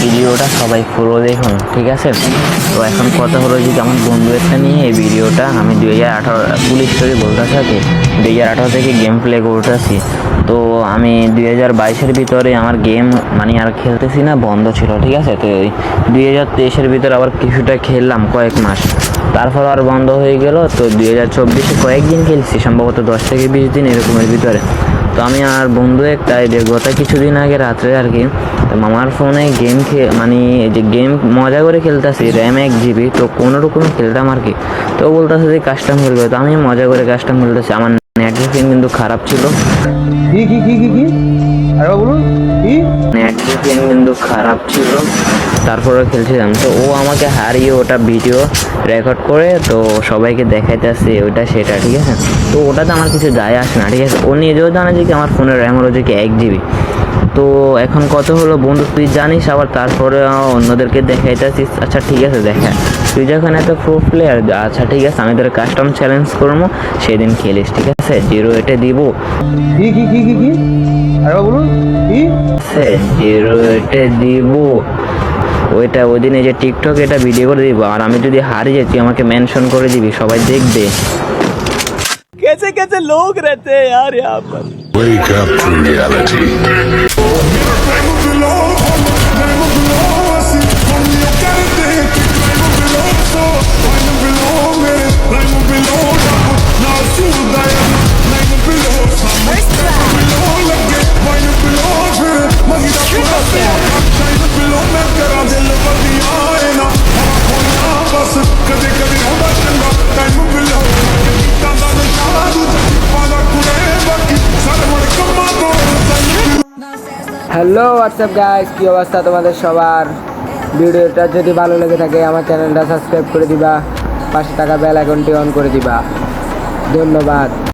ভিডিওটা সবাই পুরো দেখুন, ঠিক আছে? তো এখন কথা হলো যে আমার বন্ধু একটা নিয়ে এই ভিডিওটা আমি 2018 পুলিশ স্টোরি বলতে থাকি, 2018 থেকে গেম প্লে করতেছি। তো আমি 2022-এর ভিতরে আমার গেম মানে আর খেলতেছি না, বন্ধ ছিল, ঠিক আছে? তো 2023-এর ভিতরে আবার কিছুটা খেললাম কয়েক মাস, তারপর আর বন্ধ হয়ে গেল। তো 2024-এ কয়েকদিন খেলছি, সম্ভবত 10 থেকে 20 দিন এরকমের ভিতরে। তো আমি আর বন্ধু একটা গত কিছুদিন আগে রাত্রে আর কি মামার ফোনে গেম মানে যে গেম মজা করে খেলতেছি, র্যাম 1 GB, তো কোনো রকম খেলতাম আর কি। তো বলতেছে যে কাস্টম খেলবে, তো আমি মজা করে কাস্টম খেলতেছি। আমার নেটওয়ার্কিং কিন্তু খারাপ ছিল, নেটওয়ার্কিং কিন্তু খারাপ ছিল, তারপরে খেলছিলাম। তো ও আমাকে হারিয়ে ওটা ভিডিও রেকর্ড করে তো সবাইকে দেখাইতেছে ওইটা সেটা, ঠিক আছে? তো ওটাতে আমার কিছু যায় আসে না, ঠিক আছে? ও নিজেও জানে যে কি আমার ফোনের র্যাম হলো যে কি 1 GB। তো এখন কত হলো বন্ধু, তুই জানিস, আবার তারপরে অন্যদেরকে দেখাইতেছিস। আচ্ছা ঠিক আছে, দেখা, তুই যখন এত প্রো প্লেয়ার, আচ্ছা ঠিক আছে, আমি তোর কাস্টম চ্যালেঞ্জ করবো, সেদিন খেলিস, ঠিক আছে? 0-8 দিব, আরে বলুন কি 0-8 দিব। ওইটা ওই দিনে যে টিকটক এটা ভিডিও করে দিব, আর আমি যদি হারি যাই তুই আমাকে মেনশন করে দিবি, সবাই দেখবে। कैसे कैसे लोग रहते हैं यार यहाँ पर। Wake up to reality. Hello WhatsApp guys, কি অবস্থা তোমাদের সবার? ভিডিওটা যদি ভালো লেগে থাকে আমার চ্যানেলটা সাবস্ক্রাইব করে দিবা, পাশে থাকা বেল আইকনটি অন করে দিবা। ধন্যবাদ।